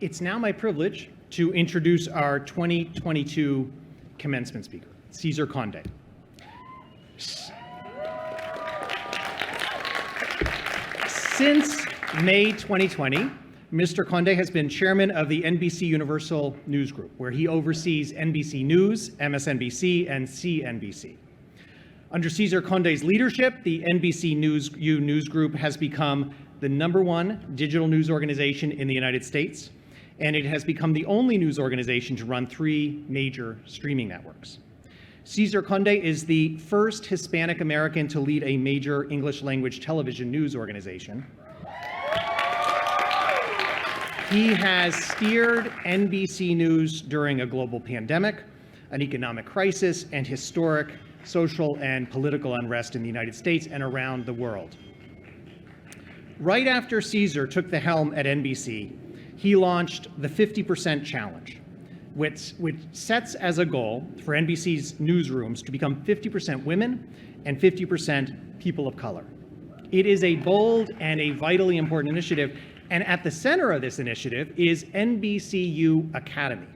It's now my privilege to introduce our 2022 commencement speaker, Cesar Conde. Since May 2020, Mr. Conde has been chairman of the NBCUniversal News Group, where he oversees NBC News, MSNBC, and CNBC. Under Cesar Conde's leadership, the NBCU News Group has become the #1 digital news organization in the United States, and it has become the only news organization to run 3 major streaming networks. Cesar Conde is the first Hispanic American to lead a major English language television news organization. He has steered NBC News during a global pandemic, an economic crisis, and historic social and political unrest in the United States and around the world. Right after Cesar took the helm at NBC, he launched the 50% Challenge, which sets as a goal for NBC's newsrooms to become 50% women and 50% people of color. It is a bold and a vitally important initiative, and at the center of this initiative is NBCU Academy,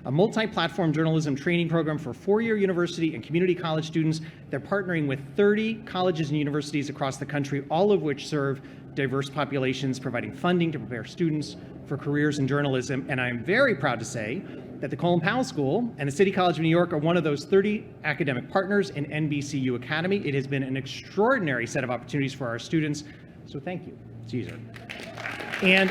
a multi-platform journalism training program for 4-year university and community college students. They're partnering with 30 colleges and universities across the country, all of which serve diverse populations, providing funding to prepare students for careers in journalism. And I'm very proud to say that the Colin Powell School and the City College of New York are one of those 30 academic partners in NBCU Academy. It has been an extraordinary set of opportunities for our students. So thank you, Cesar. And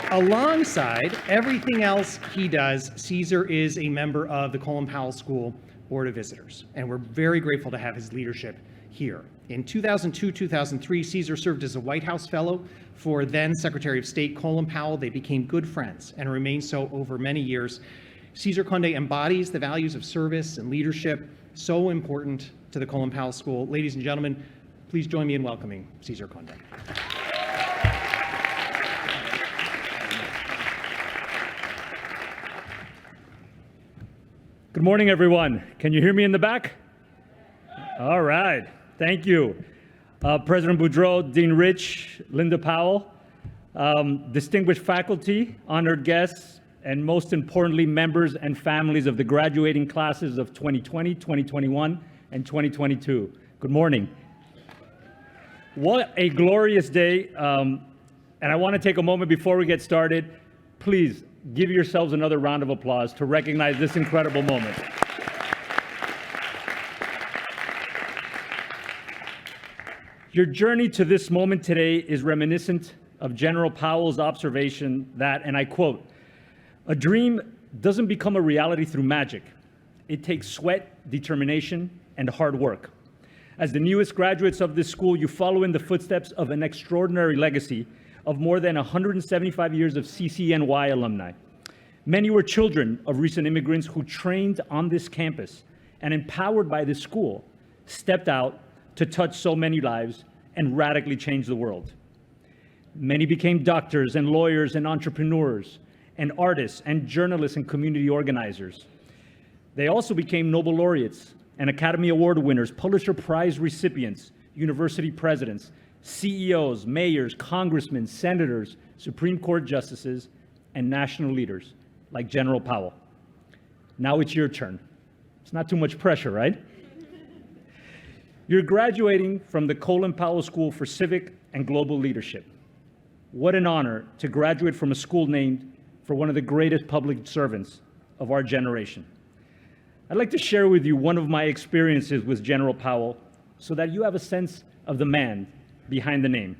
alongside everything else he does, Cesar is a member of the Colin Powell School Board of Visitors, and we're very grateful to have his leadership here. In 2002-2003, Cesar served as a White House Fellow for then Secretary of State Colin Powell. They became good friends and remained so over many years. Cesar Conde embodies the values of service and leadership so important to the Colin Powell School. Ladies and gentlemen, please join me in welcoming Cesar Conde. Good morning, everyone. Can you hear me in the back? All right. Thank you. President Boudreau, Dean Rich, Linda Powell, distinguished faculty, honored guests, and most importantly, members and families of the graduating classes of 2020, 2021, and 2022. Good morning. What a glorious day. And I want to take a moment before we get started. Please give yourselves another round of applause to recognize this incredible moment. Your journey to this moment today is reminiscent of General Powell's observation that, and I quote, "A dream doesn't become a reality through magic. It takes sweat, determination, and hard work." As the newest graduates of this school, you follow in the footsteps of an extraordinary legacy of more than 175 years of CCNY alumni. Many were children of recent immigrants who trained on this campus and, empowered by this school, stepped out to touch so many lives and radically change the world. Many became doctors and lawyers and entrepreneurs and artists and journalists and community organizers. They also became Nobel laureates and Academy Award winners, Pulitzer Prize recipients, university presidents, CEOs, mayors, congressmen, senators, Supreme Court justices, and national leaders like General Powell. Now it's your turn. It's not too much pressure, right? You're graduating from the Colin Powell School for Civic and Global Leadership. What an honor to graduate from a school named for one of the greatest public servants of our generation. I'd like to share with you one of my experiences with General Powell so that you have a sense of the man behind the name.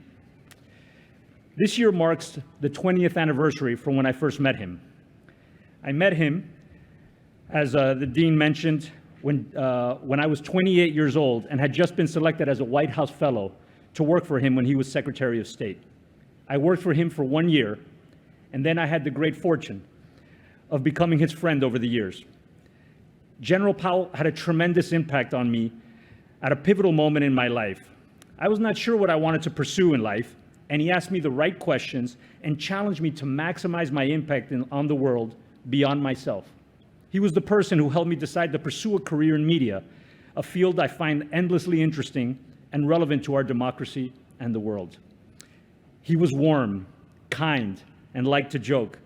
This year marks the 20th anniversary from when I first met him. I met him, as the dean mentioned, when I was 28 years old and had just been selected as a White House Fellow to work for him when he was Secretary of State. I worked for him for 1 year, and then I had the great fortune of becoming his friend over the years. General Powell had a tremendous impact on me at a pivotal moment in my life. I was not sure what I wanted to pursue in life, and he asked me the right questions and challenged me to maximize my impact on the world beyond myself. He was the person who helped me decide to pursue a career in media, a field I find endlessly interesting and relevant to our democracy and the world. He was warm, kind, and liked to joke.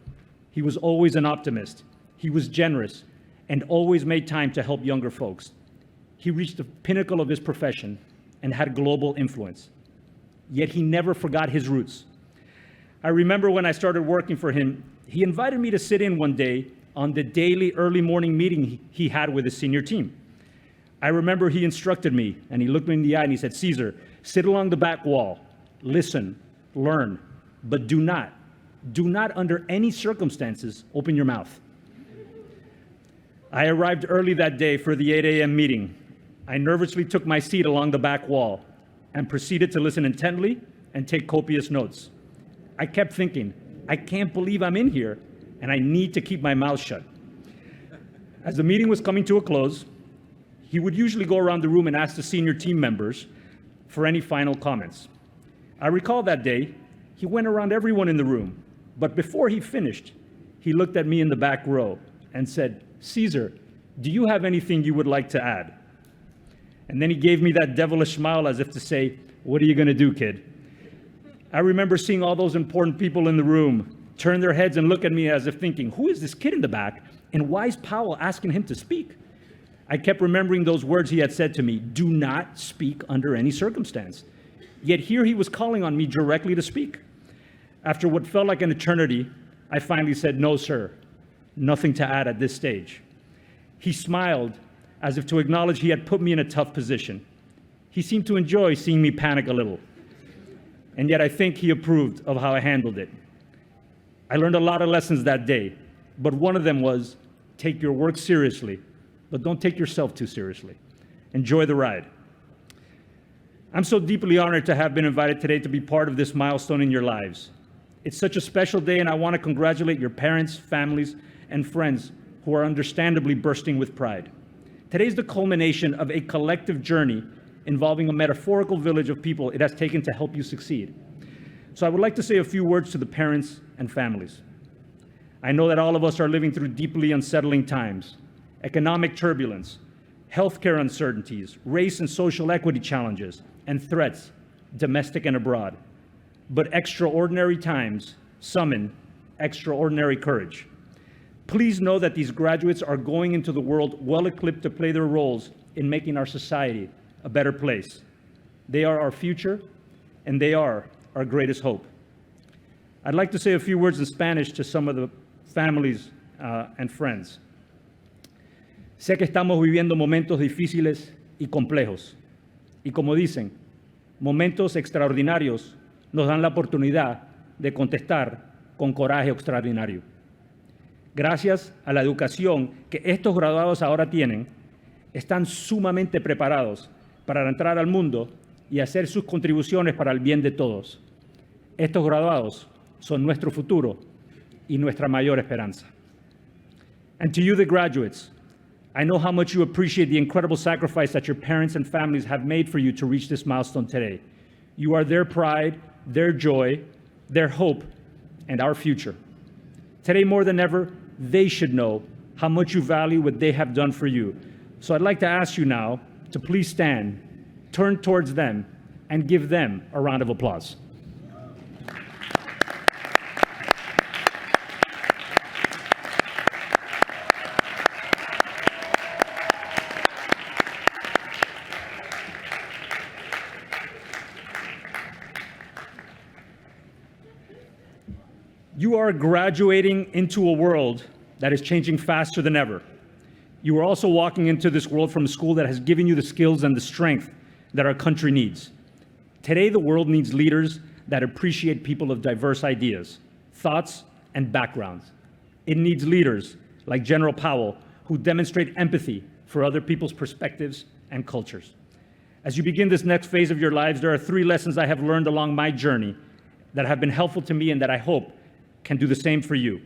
He was always an optimist. He was generous and always made time to help younger folks. He reached the pinnacle of his profession and had global influence. Yet he never forgot his roots. I remember when I started working for him, he invited me to sit in one day on the daily early morning meeting he had with his senior team. I remember he instructed me, and he looked me in the eye and he said, "Cesar, sit along the back wall, listen, learn, but do not under any circumstances open your mouth." I arrived early that day for the 8 a.m. meeting. I nervously took my seat along the back wall and proceeded to listen intently and take copious notes. I kept thinking, I can't believe I'm in here, and I need to keep my mouth shut. As the meeting was coming to a close, he would usually go around the room and ask the senior team members for any final comments. I recall that day, he went around everyone in the room, but before he finished, he looked at me in the back row and said, "Cesar, do you have anything you would like to add?" And then he gave me that devilish smile as if to say, "What are you going to do, kid?" I remember seeing all those important people in the room turn their heads and look at me as if thinking, who is this kid in the back? And why is Powell asking him to speak? I kept remembering those words he had said to me, "Do not speak under any circumstance." Yet here he was calling on me directly to speak. After what felt like an eternity, I finally said, "No, sir, nothing to add at this stage." He smiled as if to acknowledge he had put me in a tough position. He seemed to enjoy seeing me panic a little. And yet I think he approved of how I handled it. I learned a lot of lessons that day, but one of them was, take your work seriously, but don't take yourself too seriously. Enjoy the ride. I'm so deeply honored to have been invited today to be part of this milestone in your lives. It's such a special day, and I want to congratulate your parents, families, and friends who are understandably bursting with pride. Today's the culmination of a collective journey involving a metaphorical village of people it has taken to help you succeed. So I would like to say a few words to the parents and families. I know that all of us are living through deeply unsettling times: economic turbulence, healthcare uncertainties, race and social equity challenges, and threats, domestic and abroad. But extraordinary times summon extraordinary courage. Please know that these graduates are going into the world well-equipped to play their roles in making our society a better place. They are our future, and they are our greatest hope. I'd like to say a few words in Spanish to some of the families and friends. Sé que estamos viviendo momentos difíciles y complejos. Y como dicen, momentos extraordinarios nos dan la oportunidad de contestar con coraje extraordinario. Gracias a la educación que estos graduados ahora tienen, están sumamente preparados para entrar al mundo y hacer sus contribuciones para el bien de todos. Estos graduados son nuestro futuro y nuestra mayor esperanza. And to you, the graduates, I know how much you appreciate the incredible sacrifice that your parents and families have made for you to reach this milestone today. You are their pride, their joy, their hope, and our future. Today, more than ever, they should know how much you value what they have done for you. So I'd like to ask you now to please stand, turn towards them, and give them a round of applause. You are graduating into a world that is changing faster than ever. You are also walking into this world from a school that has given you the skills and the strength that our country needs. Today, the world needs leaders that appreciate people of diverse ideas, thoughts, and backgrounds. It needs leaders like General Powell who demonstrate empathy for other people's perspectives and cultures. As you begin this next phase of your lives, there are 3 lessons I have learned along my journey that have been helpful to me and that I hope can do the same for you.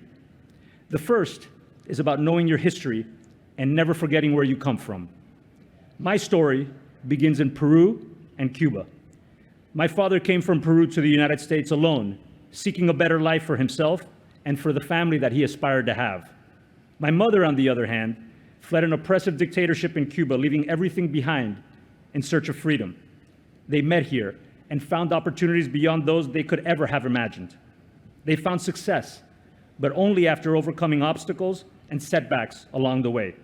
The first is about knowing your history and never forgetting where you come from. My story begins in Peru and Cuba. My father came from Peru to the United States alone, seeking a better life for himself and for the family that he aspired to have. My mother, on the other hand, fled an oppressive dictatorship in Cuba, leaving everything behind in search of freedom. They met here and found opportunities beyond those they could ever have imagined. They found success, but only after overcoming obstacles and setbacks along the way.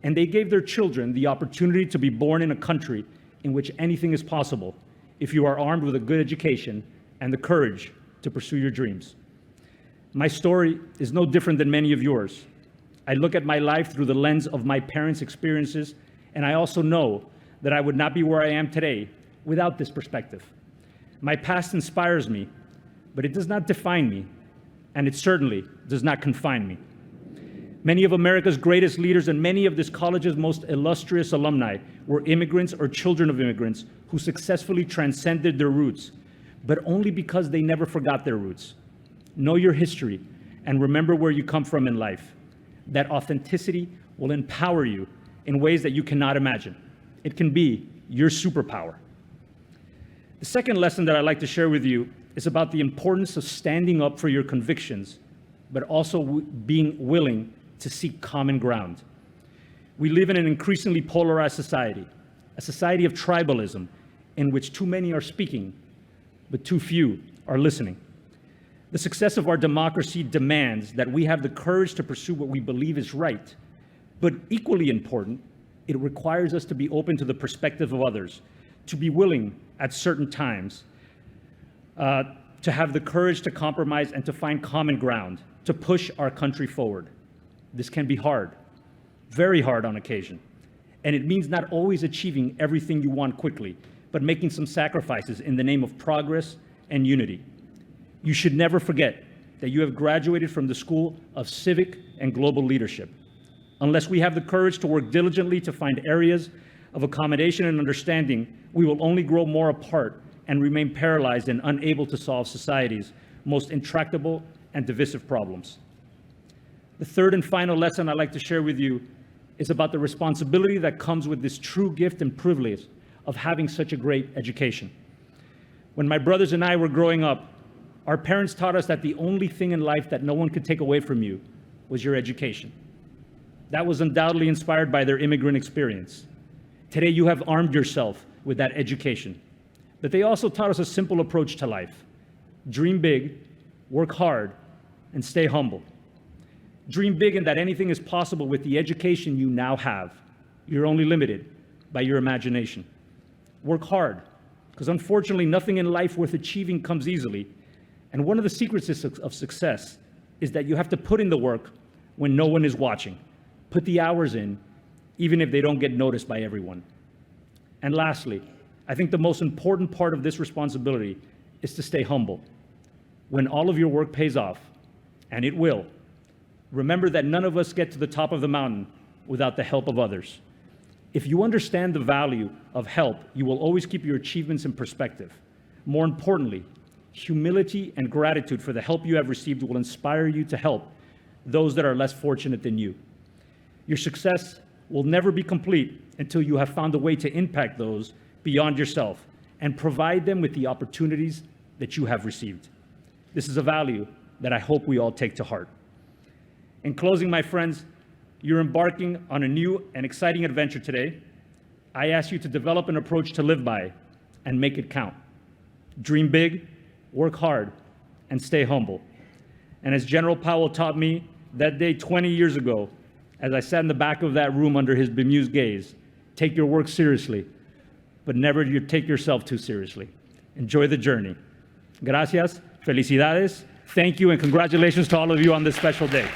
And they gave their children the opportunity to be born in a country in which anything is possible if you are armed with a good education and the courage to pursue your dreams. My story is no different than many of yours. I look at my life through the lens of my parents' experiences, and I also know that I would not be where I am today without this perspective. My past inspires me, but it does not define me, and it certainly does not confine me. Many of America's greatest leaders and many of this college's most illustrious alumni were immigrants or children of immigrants who successfully transcended their roots, but only because they never forgot their roots. Know your history and remember where you come from in life. That authenticity will empower you in ways that you cannot imagine. It can be your superpower. The second lesson that I'd like to share with you is about the importance of standing up for your convictions, but also being willing to seek common ground. We live in an increasingly polarized society, a society of tribalism in which too many are speaking, but too few are listening. The success of our democracy demands that we have the courage to pursue what we believe is right, but equally important, it requires us to be open to the perspective of others, to be willing at certain times, to have the courage to compromise and to find common ground, to push our country forward. This can be hard, very hard on occasion, and it means not always achieving everything you want quickly, but making some sacrifices in the name of progress and unity. You should never forget that you have graduated from the School of Civic and Global Leadership. Unless we have the courage to work diligently to find areas of accommodation and understanding, we will only grow more apart and remain paralyzed and unable to solve society's most intractable and divisive problems. The third and final lesson I'd like to share with you is about the responsibility that comes with this true gift and privilege of having such a great education. When my brothers and I were growing up, our parents taught us that the only thing in life that no one could take away from you was your education. That was undoubtedly inspired by their immigrant experience. Today, you have armed yourself with that education. But they also taught us a simple approach to life. Dream big, work hard, and stay humble. Dream big in that anything is possible with the education you now have. You're only limited by your imagination. Work hard, because unfortunately, nothing in life worth achieving comes easily. And one of the secrets of success is that you have to put in the work when no one is watching. Put the hours in, even if they don't get noticed by everyone. And lastly, I think the most important part of this responsibility is to stay humble. When all of your work pays off, and it will, remember that none of us get to the top of the mountain without the help of others. If you understand the value of help, you will always keep your achievements in perspective. More importantly, humility and gratitude for the help you have received will inspire you to help those that are less fortunate than you. Your success will never be complete until you have found a way to impact those beyond yourself and provide them with the opportunities that you have received. This is a value that I hope we all take to heart. In closing, my friends, you're embarking on a new and exciting adventure today. I ask you to develop an approach to live by and make it count. Dream big, work hard, and stay humble. And as General Powell taught me that day 20 years ago, as I sat in the back of that room under his bemused gaze, take your work seriously, but never take yourself too seriously. Enjoy the journey. Gracias, felicidades, thank you, and congratulations to all of you on this special day.